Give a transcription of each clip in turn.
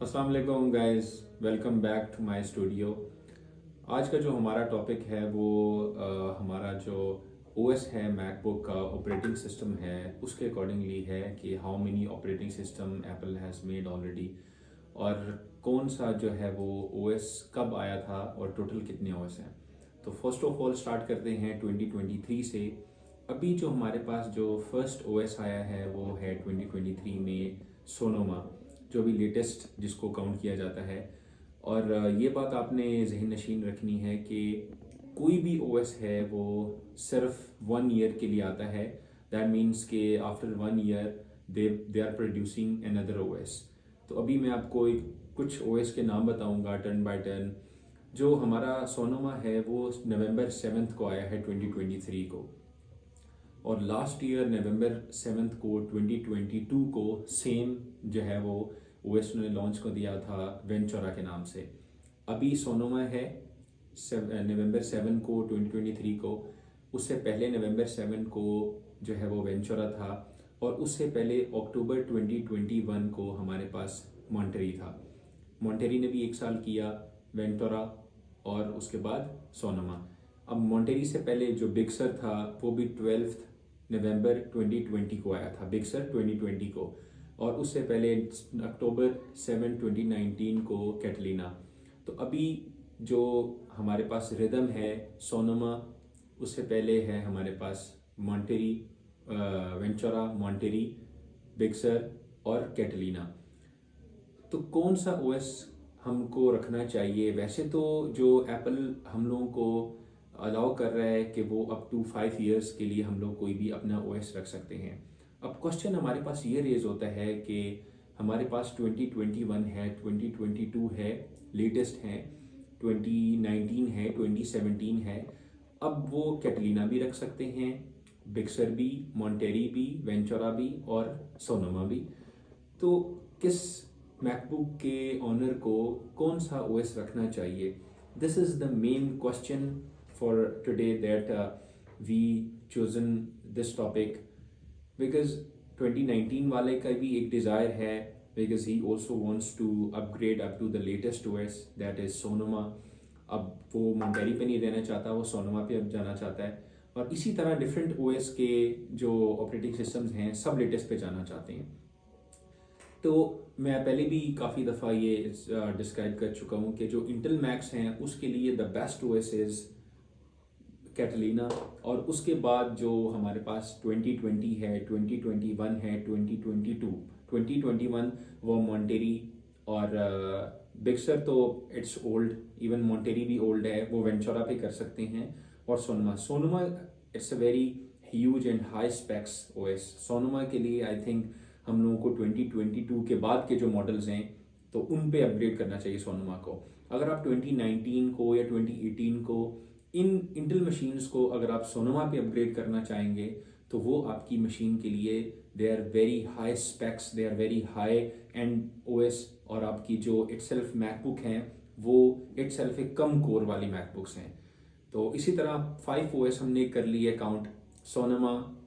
अस्सलाम वालेकुम guys, welcome back to my studio. आज का जो हमारा टॉपिक है वो हमारा जो ओएस है मैकबुक का ऑपरेटिंग सिस्टम है उसके अकॉर्डिंगली है कि how many operating system Apple has made already और कौन सा जो है वो ओएस कब आया था और टोटल कितने ओएस हैं। तो फर्स्ट ऑफ ऑल स्टार्ट करते हैं 2023 से। अभी जो हमारे पास जो फर्स्ट ओएस आया है वो है 2023 में सोनोमा, जो भी लेटेस्ट जिसको काउंट किया जाता है। और ये बात आपने जहन नशीन रखनी है कि कोई भी ओएस है वो सिर्फ 1 ईयर के लिए आता है। दैट मीन्स के after 1 year they are producing another OS. तो अभी मैं आपको कुछ ओएस के नाम बताऊंगा टर्न बाय टर्न। जो हमारा सोनोमा है वो नवंबर 7 को आया है 2023 को, और लास्ट ईयर नवंबर 7 को 2022 को सेम जो है वो ओएस ने लॉन्च कर दिया था वेंचुरा के नाम से। अभी सोनोमा है नवंबर 7 को 2023 को। उससे पहले नवंबर 7 को जो है वो वेंचुरा था, और उससे पहले अक्टूबर 2021 को हमारे पास मॉन्टेरी था। मॉन्टेरी ने भी 1 साल किया, वेंटोरा और उसके बाद सोनोमा। अब मॉन्टेरी से पहले जो बिग सर था वो भी 12 नवंबर 2020 को आया था, बिग सर 2020 को। और उससे पहले अक्टूबर 7 2019 को कैटलीना। तो अभी जो हमारे पास रिदम है सोनोमा, उससे पहले है हमारे पास Monterey, Ventura, Monterey, Big Sur और कैटलीना। तो कौन सा ओएस हमको रखना चाहिए? वैसे तो जो एप्पल हम लोगों को अलाउ कर रहा है कि वो अप टू 5 ईयर्स के लिए हम लोग कोई भी अपना ओएस रख सकते हैं। अब क्वेश्चन हमारे पास ये रेज होता है कि हमारे पास 2021 है, 2022 है, लेटेस्ट है, 2019 है, 2017 है। अब वो कैटलीना भी रख सकते हैं, बिग सर भी, मॉन्टेरी भी, वेंचुरा भी और सोनोमा भी। तो किस मैकबुक के ऑनर को कौन सा ओएस रखना चाहिए? This is the main question for today that we chosen this topic, because 2019 वाले का भी एक डिज़ायर है, because he also wants to upgrade up to the latest OS that is Sonoma. अब वो मॉन्टेरी पे नहीं रहना चाहता, वो सोनोमा पे अब जाना चाहता है। और इसी तरह डिफरेंट ओएस के जो ऑपरेटिंग सिस्टम्स हैं सब लेटेस्ट पे जाना चाहते हैं। तो मैं पहले भी काफ़ी दफ़ा ये डिस्क्राइब कर चुका हूँ कि जो इंटेल मैक्स हैं उसके लिए the best OS is Catalina. और उसके बाद जो हमारे पास 2020 है, 2021 है, 2021 वो मॉन्टेरी और बिग सर तो इट्स ओल्ड, इवन मॉन्टेरी भी ओल्ड है, वो वेंचुरा पे कर सकते हैं। और Sonoma it's a very huge and high specs OS. Sonoma के लिए आई थिंक हम लोगों को 2022 के बाद के जो मॉडल्स हैं तो उन पे अपग्रेड करना चाहिए सोनोमा को। अगर आप 2019 को या 2018 को इन इंटेल मशीन्स को अगर आप सोनोमा पे अपग्रेड करना चाहेंगे तो वो आपकी मशीन के लिए they are very high specs, they are very high end OS. और आपकी जो इटसेल्फ मैकबुक हैं वो इटसेल्फ एक कम कोर वाली मैकबुक्स हैं। तो इसी तरह 5 ओएस हमने कर लिए count: Sonoma,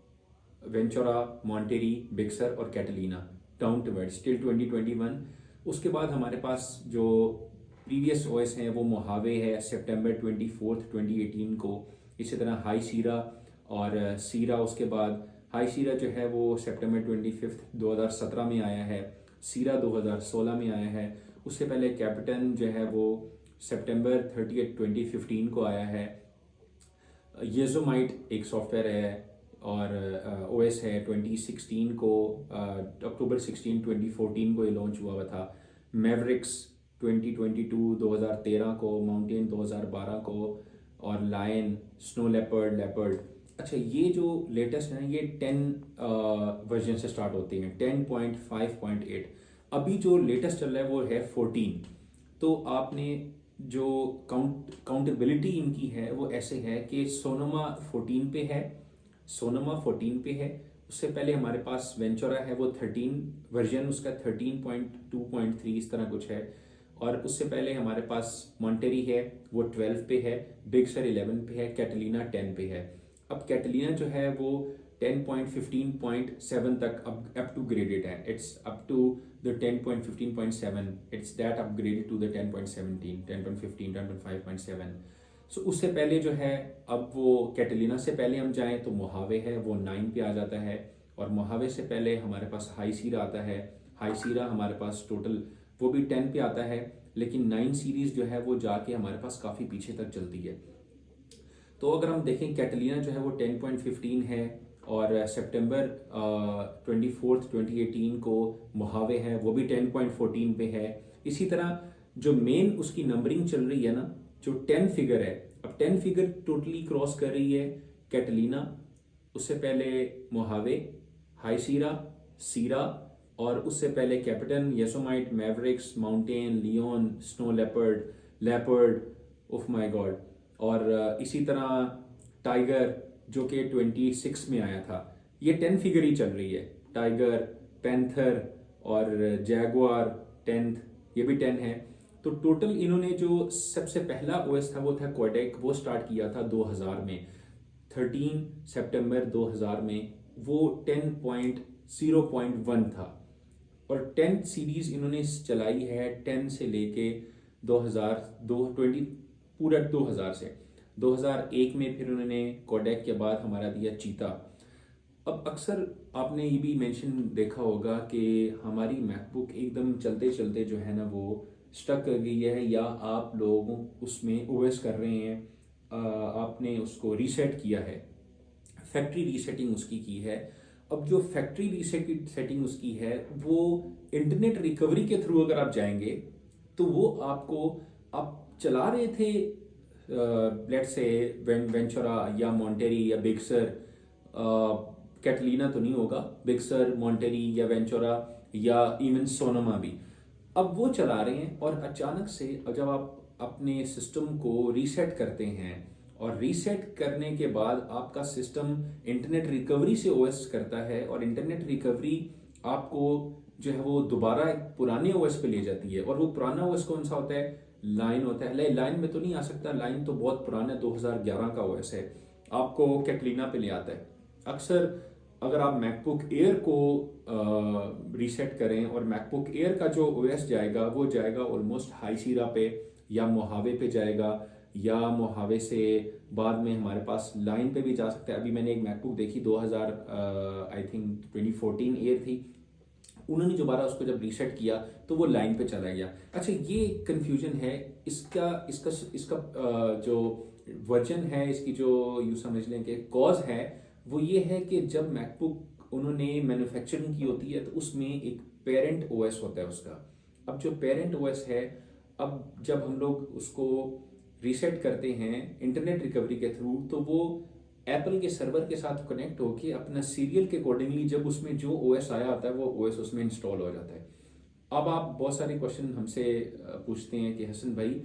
Ventura, Monterey, Big Sur और कैटलीना डाउन टुवर्ड्स टिल 2021। उसके बाद हमारे पास जो प्रीवियस ओएस हैं वो मोहावे है सितंबर 24 2018 को। इसी तरह हाई सीरा और सीरा, उसके बाद हाई सीरा जो है वो सितंबर 25 2017 में आया है, सीरा 2016 में आया है। उससे पहले कैपिटन जो है वो सितंबर 30 2015 को आया है। येजोमाइट एक सॉफ्टवेयर है और ओएस है 2016 को, अक्टूबर 16 2014 को ये लॉन्च हुआ था। मैवरिक्स 2013 को, माउंटेन 2012 को, और लायन, स्नो लेपर्ड। अच्छा, ये जो लेटेस्ट है ये 10 वर्जन से स्टार्ट होती हैं, 10.5.8। अभी जो लेटेस्ट चल रहा है वो है 14। तो आपने जो काउंटेबिलिटी इनकी है वो ऐसे है कि सोनोमा 14 पे है, उससे पहले हमारे पास वेंचुरा है वो 13 वर्जन, उसका 13.2.3 इस तरह कुछ है। और उससे पहले हमारे पास मॉन्टेरी है वो 12 पे है, बिग सर 11 पे है, कैटलीना 10 पे है। अब कैटलीना जो है वो 10.15.7 तक अप टू ग्रेडेड है. It's up to the 10.15.7. It's that upgraded to the 10.17, 10.15, 10.5.7. So उससे पहले जो है, अब वो कैटलीना से पहले हम जाएं तो मोहावे है, वो 9 पे आ जाता है. और मोहावे से पहले हमारे पास हाई सीरा आता है. हाई सीरा हमारे पास टोटल वो भी 10 पे आता है, लेकिन 9 सीरीज जो है वो जाके हमारे पास काफ़ी पीछे तक चलती है. तो अगर हम देखें कैटलीना जो है वो 10.15 है, और सितंबर 24, 2018 को मोहावे है, वो भी 10.14 पे है. इसी तरह जो मेन उसकी नंबरिंग चल रही है ना, जो 10 फिगर है, अब 10 फिगर टोटली क्रॉस कर रही है कैटलीना, उससे पहले मोहावे, हाई सीरा, सीरा, और उससे पहले Capitan, Yosemite, Mavericks, Mountain, Lion, Snow Leopard, Leopard, oh my God, और इसी तरह टाइगर जो कि 26 में आया था. ये 10 फिगर ही चल रही है. टाइगर, पैंथर और जैगुआर 10th, ये भी 10 है. तो टोटल इन्होंने जो सबसे पहला ओएस था वो था कोडेक, वो स्टार्ट किया था 2000 में, 13 सितंबर 2000 में. वो 10.0.1 था, और 10 सीरीज इन्होंने चलाई है 10 से लेके 2020 पूरा 2000 से 2001 में. फिर उन्होंने कोडेक के बाद हमारा दिया चीता. अब अक्सर आपने ये भी मेंशन देखा होगा कि हमारी मैकबुक एकदम चलते चलते जो है ना वो स्टक कर गई है, या आप लोग उसमें ओएस कर रहे हैं, आपने उसको रीसेट किया है, फैक्ट्री रीसेटिंग उसकी की है. अब जो फैक्ट्री रीसेटिंग उसकी है वो इंटरनेट रिकवरी के थ्रू अगर आप जाएंगे तो वो आपको, आप चला रहे थे लेट्स से वेंचुरा या मॉन्टेरी या बिग sur, कैटलीना तो नहीं होगा, बिग sur, मॉन्टेरी या वेंचुरा या इवन सोनोमा भी, अब वो चला रहे हैं. और अचानक से जब आप अपने सिस्टम को रीसेट करते हैं, और रीसेट करने के बाद आपका सिस्टम इंटरनेट रिकवरी से ओएस करता है, और इंटरनेट रिकवरी आपको जो है वो दोबारा एक पुराने ओएस पे ले जाती है. और वो पुराना ओएस कौन सा होता है? लाइन होता है. लाइन में तो नहीं आ सकता, लाइन तो बहुत पुराना 2011 का ओएस है, आपको कैटलीना पे ले आता है. अक्सर अगर आप मैकबुक एयर को रीसेट करें, और मैकबुक एयर का जो ओएस जाएगा वो जाएगा ऑलमोस्ट हाई सीरा पे या मोहावे पे जाएगा, या मोहावे से बाद में हमारे पास लाइन पे भी जा सकता है. अभी मैंने एक मैकबुक देखी 2000 आई थिंक 2014 एयर थी, उन्होंने दोबारा उसको जब रीसेट किया तो वो लाइन पे चला गया. अच्छा, ये कंफ्यूजन है. इसका इसका इसका जो वर्जन है, इसकी जो यूँ समझ लें कि कॉज है, वो ये है कि जब मैकबुक उन्होंने मैन्युफैक्चरिंग की होती है तो उसमें एक पेरेंट ओएस होता है उसका. अब जो पेरेंट ओएस है, अब जब हम लोग उसको रीसेट करते हैं इंटरनेट रिकवरी के थ्रू, तो वो एप्पल के सर्वर के साथ कनेक्ट होके अपना सीरियल के अकॉर्डिंगली जब उसमें जो ओएस आया होता है वो ओएस उसमें इंस्टॉल हो जाता है. अब आप बहुत सारे क्वेश्चन हमसे पूछते हैं कि हसन भाई,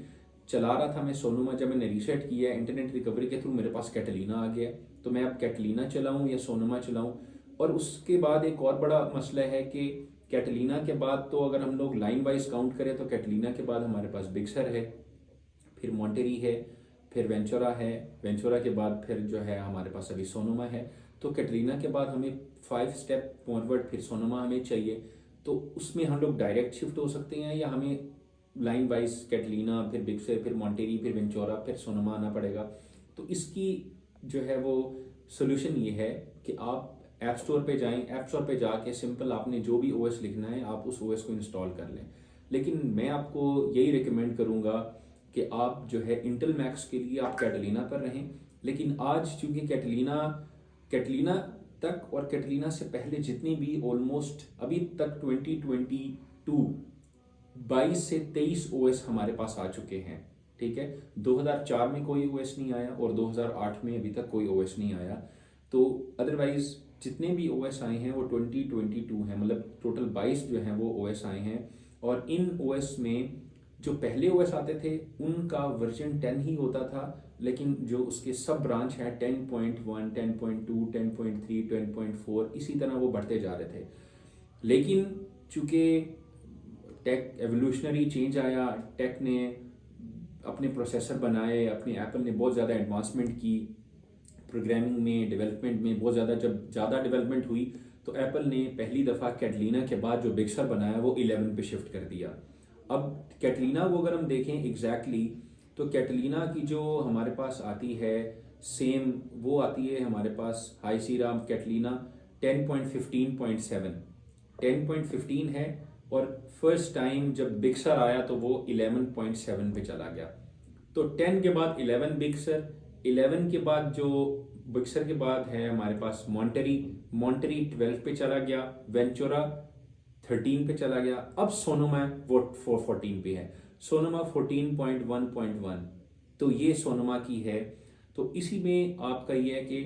चला रहा था मैं सोनोमा, जब मैंने रीसेट किया इंटरनेट रिकवरी के थ्रू मेरे पास कैटलीना आ गया, तो मैं अब कैटलीना चलाऊं या सोनोमा चलाऊं? और उसके बाद एक और बड़ा मसला है कि कैटलीना के बाद तो अगर हम लोग लाइन वाइज काउंट करें तो कैटलीना के बाद हमारे पास बिग sur है, फिर मॉन्टेरी है, फिर वेंचुरा है, वेंचुरा के बाद फिर जो है हमारे पास अभी सोनोमा है. तो कैटलीना के बाद हमें 5 स्टेप फॉरवर्ड फिर सोनोमा हमें चाहिए. तो उसमें हम लोग डायरेक्ट शिफ्ट हो सकते हैं, या हमें लाइन वाइज कैटलीना, फिर बिग sur, फिर मॉन्टेरी, फिर वेंचुरा, फिर सोनोमा आना पड़ेगा. तो इसकी जो है वो सोल्यूशन ये है कि आप ऐप स्टोर पे जाएं, ऐप स्टोर पे जाके सिंपल आपने जो भी ओएस लिखना है आप उस ओएस को इंस्टॉल कर लें. लेकिन मैं आपको यही रिकमेंड करूँगा कि आप जो है इंटेल मैक्स के लिए आप कैटलीना पर रहें. लेकिन आज चूंकि कैटलीना तक और कैटलीना से पहले जितनी भी ऑलमोस्ट अभी तक 2022 22 से 23 ओएस हमारे पास आ चुके हैं. ठीक है, 2004 में कोई ओएस नहीं आया और 2008 में अभी तक कोई ओएस नहीं आया. तो अदरवाइज जितने भी ओएस आए हैं वो 2022 हैं, मतलब टोटल 22 जो हैं वो ओएस आए हैं. और इन ओएस में जो पहले ओएस आते थे उनका वर्जन 10 ही होता था, लेकिन जो उसके सब ब्रांच हैं 10.1, 10.2, 10.3, 10.4 इसी तरह वो बढ़ते जा रहे थे. लेकिन चूंकि टेक एवोल्यूशनरी चेंज आया, टेक ने अपने प्रोसेसर बनाए, अपने एप्पल ने बहुत ज़्यादा एडवांसमेंट की, प्रोग्रामिंग में, डेवलपमेंट में बहुत ज़्यादा, जब ज़्यादा डेवलपमेंट हुई तो एप्पल ने पहली दफ़ा कैटलीना के बाद जो बिग सर बनाया वो 11 पे शिफ्ट कर दिया। अब कैटलीना को अगर हम देखें एग्जैक्टली तो कैटलीना की जो हमारे पास आती है सेम वो आती है हमारे पास हाई सीरा कैटलीना 10.15.7 10.15 है, और फर्स्ट टाइम जब बिग सर आया तो वो 11.7 पे चला गया। तो 10 के बाद 11 बिग सर, 11 के बाद जो बिग सर के बाद है हमारे पास मॉन्टेरी 12 पे चला गया, वेंचुरा 13 पे चला गया, अब सोनोमा वो 14 पे है, सोनोमा 14.1.1। तो ये सोनोमा की है। तो इसी में आपका ये है कि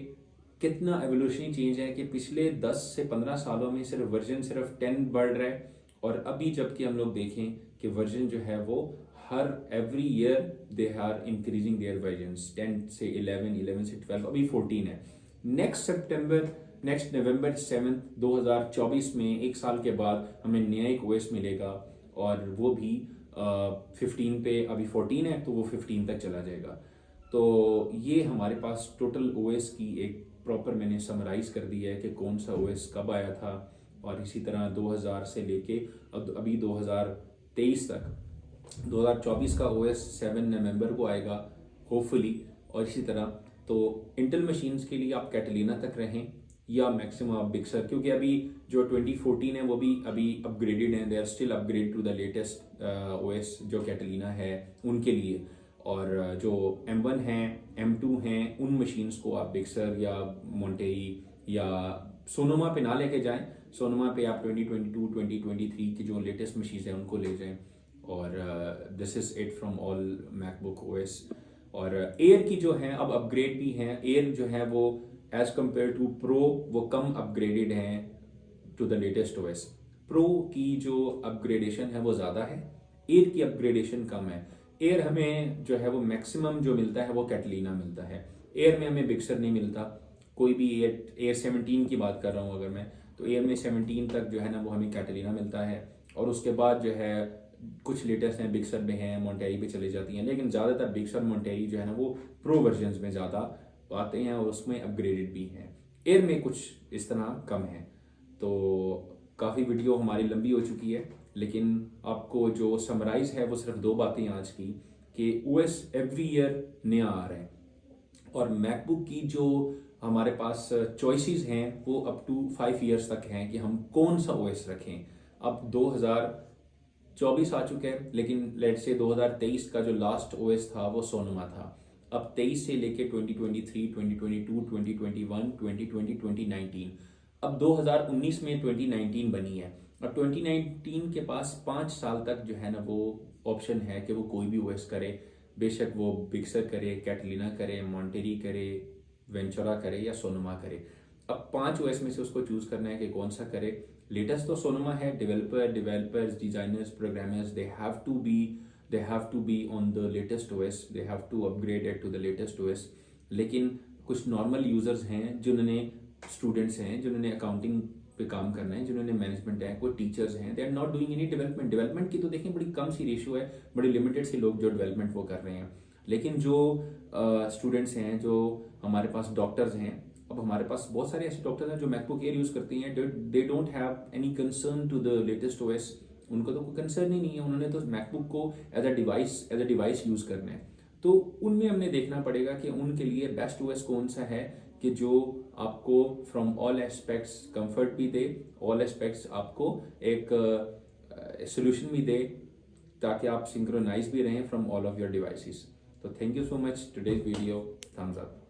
कितना एवोल्यूशनरी चेंज है कि पिछले 10 से 15 सालों में सिर्फ वर्जन सिर्फ 10 बढ़ रहा है, और अभी जबकि हम लोग देखें कि वर्जन जो है वो हर every year they are increasing their versions, 10 से 11, 11 से 12, अभी 14 है। नेक्स्ट नवंबर 7 2024 में एक साल के बाद हमें नया एक ओएस मिलेगा, और वो भी 15 पे, अभी 14 है तो वो 15 तक चला जाएगा। तो ये हमारे पास टोटल ओएस की एक प्रॉपर मैंने समराइज कर दिया है कि कौन सा ओएस कब आया था, और इसी तरह 2000 से लेके अभी 2023 तक 2024 का ओएस 7 नवंबर को आएगा होपफुली। और इसी तरह तो इंटेल मशीन्स के लिए आप कैटलीना तक रहें या मैक्सिमम आप बिग सर, क्योंकि अभी जो 2014 है वो भी अभी अपग्रेडेड है, they are still upgrade to the latest OS जो कैटलीना है उनके लिए। और जो M1 हैं, M2 हैं, उन मशीन्स को आप बिग सर या मोंटेरी या सोनोमा पे ना लेके जाएं। सोनोमा पे आप 2022 2023 की जो लेटेस्ट मशीन्स हैं उनको ले जाएं। और this is it from all MacBook OS. और एयर की जो है अब अपग्रेड भी हैं, एयर जो है वो एज कम्पेयर टू प्रो वो कम अपग्रेडेड हैं to the latest OS. Pro की जो अपग्रेडेशन है वो ज़्यादा है, एयर की अपग्रेडेशन कम है। एयर हमें जो है वो मैक्सिमम जो मिलता है वो कैटलीना मिलता है, एयर में हमें बिग सर नहीं मिलता। कोई भी एयर 17 की बात कर रहा हूँ अगर मैं, तो एयर में 17 तक जो है ना वो हमें कैटलीना मिलता है, और उसके बाद जो है कुछ लेटेस्ट हैं बिग सर में हैं, मोंटेरी पे चले जाती हैं, लेकिन ज़्यादातर बिग सर मोंटेरी जो है ना वो प्रो वर्जन्स में ज़्यादा आते हैं और उसमें अपग्रेडेड भी हैं। एयर में कुछ इस तरह कम है। तो काफ़ी वीडियो हमारी लंबी हो चुकी है, लेकिन आपको जो समराइज है वो सिर्फ 2 बातें आज की, कि ओएस एवरी ईयर नया आ रहा है, और मैकबुक की जो हमारे पास चॉइसेस हैं वो अप टू 5 इयर्स तक हैं कि हम कौन सा ओएस रखें। अब 2024 आ चुका है, लेकिन लेट से 2023 का जो लास्ट ओएस था वो सोनोमा था। अब 23 से लेके 2023, 2022, 2021, 2020, 2019, अब 2019 में 2019 बनी है। अब 2019 के पास 5 साल तक जो है ना वो ऑप्शन है कि वो कोई भी ओएस करे, बेशक वो बिग सर करे, कैटलीना करे, मोंटेरी करे, वेंचुरा करे या सोनोमा करे। अब 5 ओएस में से उसको चूज करना है कि कौन सा करे। लेटेस्ट तो सोनोमा है। Developers, designers, programmers, they have to be on the latest OS, they have to upgrade it to the latest OS. लेकिन कुछ नॉर्मल यूजर्स हैं, जिन्होंने स्टूडेंट्स हैं, जिन्होंने अकाउंटिंग पे काम करना है, जिन्होंने मैनेजमेंट है, कोई टीचर्स हैं, they are not doing any development की तो देखें बड़ी कम सी रेशियो है, बड़ी लिमिटेड से लोग जो डेवलपमेंट वो कर रहे हैं। लेकिन जो स्टूडेंट्स हैं, जो हमारे पास डॉक्टर्स हैं, अब हमारे पास बहुत सारे ऐसे डॉक्टर्स हैं जो मैकबुक एयर यूज करते हैं, they don't have any concern to the latest OS. उनको तो कोई कंसर्न ही नहीं है, उन्होंने तो मैकबुक को एज अ डिवाइस यूज करना है। तो उनमें हमने देखना पड़ेगा कि उनके लिए बेस्ट ओएस कौन सा है कि जो आपको फ्रॉम ऑल एस्पेक्ट्स कंफर्ट भी दे, ऑल एस्पेक्ट्स आपको एक सोल्यूशन भी दे, ताकि आप सिंक्रोनाइज भी रहें from all of your devices. तो thank you so much, today's video, thumbs up.